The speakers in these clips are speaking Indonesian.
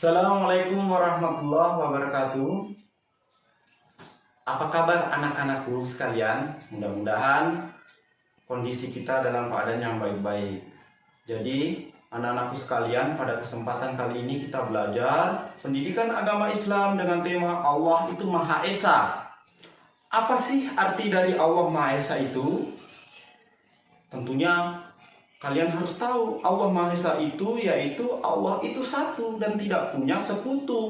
Assalamualaikum warahmatullahi wabarakatuh. Apa kabar anak-anakku sekalian? Mudah-mudahan kondisi kita dalam keadaan yang baik-baik. Jadi, anak-anakku sekalian, pada kesempatan kali ini kita belajar pendidikan agama Islam dengan tema Allah itu Maha Esa. Apa sih arti dari Allah Maha Esa itu? Tentunya kalian harus tahu Allah Maha Esa itu yaitu Allah itu satu dan tidak punya sekutu.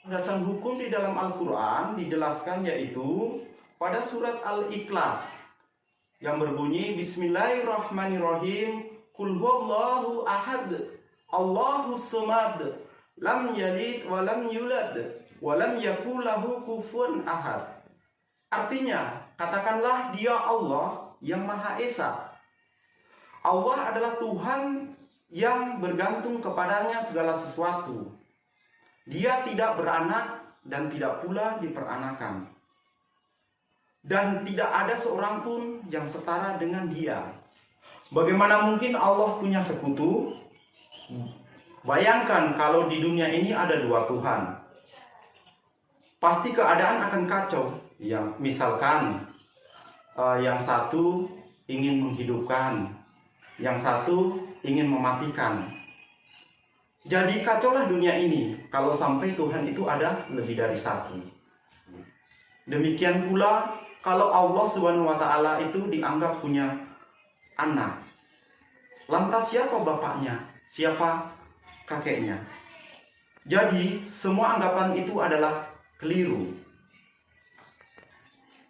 Dasar hukum di dalam Al-Quran dijelaskan yaitu pada surat Al-Ikhlas yang berbunyi Bismillahirrahmanirrahim Qul huwallahu ahad Allahus samad lam yalid wa lam yulad wa lam yakul lahu kufuwan ahad. Artinya, katakanlah dia Allah yang Maha Esa. Allah adalah Tuhan yang bergantung kepadanya segala sesuatu. Dia tidak beranak dan tidak pula diperanakan. Dan tidak ada seorang pun yang setara dengan dia. Bagaimana mungkin Allah punya sekutu? Bayangkan kalau di dunia ini ada dua Tuhan. Pasti keadaan akan kacau. Yang misalkan yang satu ingin menghidupkan, yang satu ingin mematikan. Jadi kacaulah dunia ini kalau sampai Tuhan itu ada lebih dari satu. Demikian pula kalau Allah Subhanahu wa taala itu dianggap punya anak. Lantas siapa bapaknya? Siapa kakeknya? Jadi semua anggapan itu adalah keliru.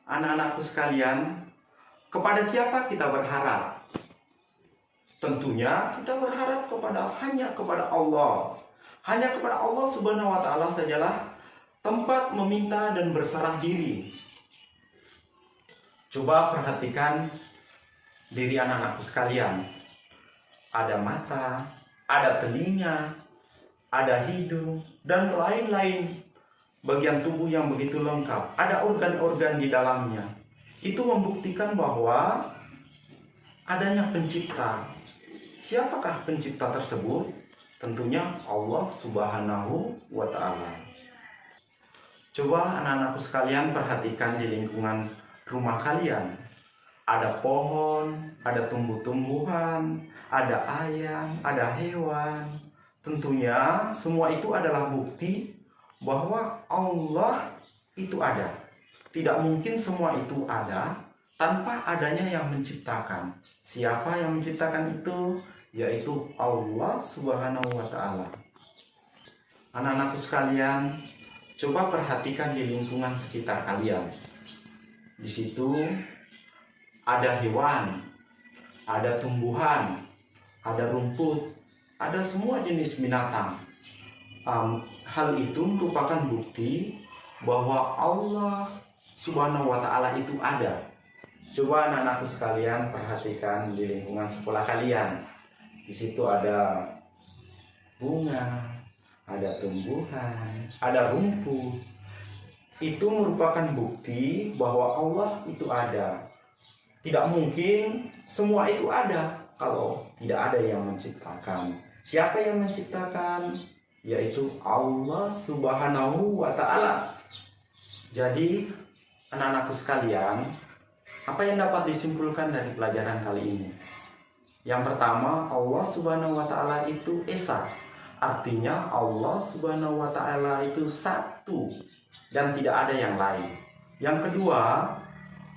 Anak-anakku sekalian, kepada siapa kita berharap? Tentunya kita berharap hanya kepada Allah. Hanya kepada Allah Subhanahu wa taala sajalah tempat meminta dan berserah diri. Coba perhatikan diri anak-anakku sekalian. Ada mata, ada telinga, ada hidung, dan lain-lain bagian tubuh yang begitu lengkap. Ada organ-organ di dalamnya. Itu membuktikan bahwa adanya pencipta. Siapakah pencipta tersebut? Tentunya Allah Subhanahu wa taala. Coba anak-anakku sekalian perhatikan di lingkungan rumah kalian. Ada pohon, ada tumbuh-tumbuhan, ada ayam, ada hewan. Tentunya semua itu adalah bukti bahwa Allah itu ada. Tidak mungkin semua itu ada tanpa adanya yang menciptakan. Siapa yang menciptakan itu? Yaitu Allah Subhanahu wa taala. Anak-anakku sekalian, coba perhatikan di lingkungan sekitar kalian. Di situ ada hewan, ada tumbuhan, ada rumput, ada semua jenis binatang. Hal itu merupakan bukti bahwa Allah Subhanahu wa taala itu ada. Coba anak-anakku sekalian perhatikan di lingkungan sekolah kalian. Di situ ada bunga, ada tumbuhan, ada rumput. Itu merupakan bukti bahwa Allah itu ada. Tidak mungkin semua itu ada kalau tidak ada yang menciptakan. Siapa yang menciptakan? Yaitu Allah Subhanahu wa taala. Jadi, anak-anakku sekalian, apa yang dapat disimpulkan dari pelajaran kali ini? Yang pertama, Allah Subhanahu wa taala itu Esa. Artinya Allah Subhanahu wa taala itu satu dan tidak ada yang lain. Yang kedua,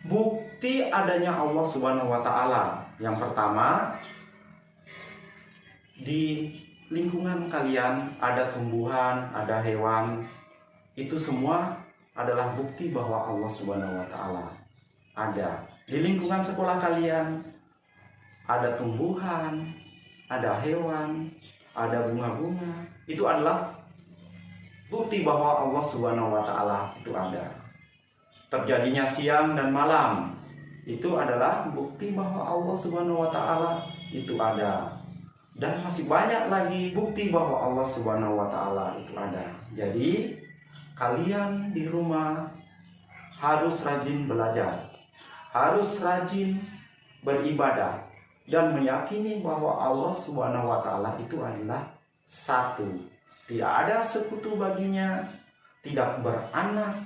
bukti adanya Allah Subhanahu wa taala. Yang pertama, di lingkungan kalian ada tumbuhan, ada hewan. Itu semua adalah bukti bahwa Allah Subhanahu wa taala ada. Di lingkungan sekolah kalian ada tumbuhan, ada hewan, ada bunga-bunga. Itu adalah bukti bahwa Allah Subhanahu wa taala itu ada. Terjadinya siang dan malam itu adalah bukti bahwa Allah Subhanahu wa taala itu ada. Dan masih banyak lagi bukti bahwa Allah Subhanahu wa taala itu ada. Jadi, kalian di rumah harus rajin belajar, harus rajin beribadah, dan meyakini bahwa Allah Subhanahu wa taala itu adalah satu. tidak ada sekutu baginya, tidak beranak,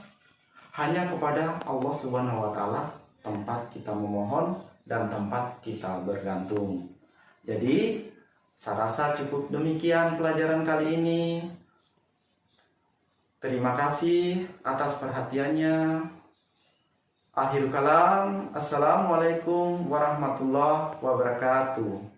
hanya kepada Allah Subhanahu wa Ta'ala tempat kita memohon dan tempat kita bergantung. Jadi, saya rasa cukup demikian pelajaran kali ini. Terima kasih atas perhatiannya. Akhirul kalam, assalamualaikum warahmatullahi wabarakatuh.